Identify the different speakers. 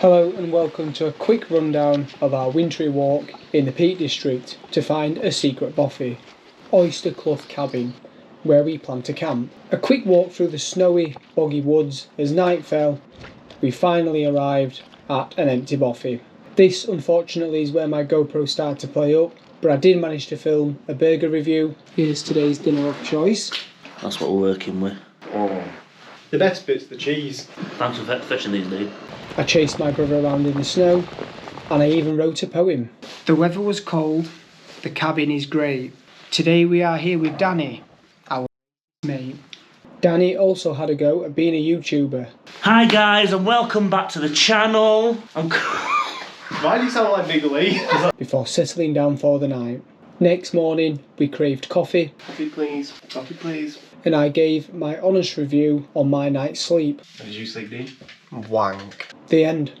Speaker 1: Hello and welcome to a quick rundown of our wintry walk in the Peak District to find a secret bothy, Oyster Clough cabin, where we plan to camp. A quick walk through the snowy, boggy woods. As night fell, we finally arrived at an empty bothy. This unfortunately is where my GoPro started to play up, but I did manage to film a burger review. Here's today's dinner of choice.
Speaker 2: That's what we're working with.
Speaker 3: Oh. The best bit's the cheese.
Speaker 2: Thanks for fetching these, dude.
Speaker 1: I chased my brother around in the snow, and I even wrote a poem. The weather was cold, the cabin is great. Today we are here with Danny, our mate. Danny also had a go at being a YouTuber.
Speaker 2: Hi guys, and welcome back to the channel.
Speaker 3: Why do you sound like Big Lee?
Speaker 1: Before settling down for the night. Next morning, we craved coffee.
Speaker 3: Coffee please. Coffee please.
Speaker 1: And I gave my honest review on my night's sleep.
Speaker 3: How did you sleep, Dean? Wank.
Speaker 1: The end.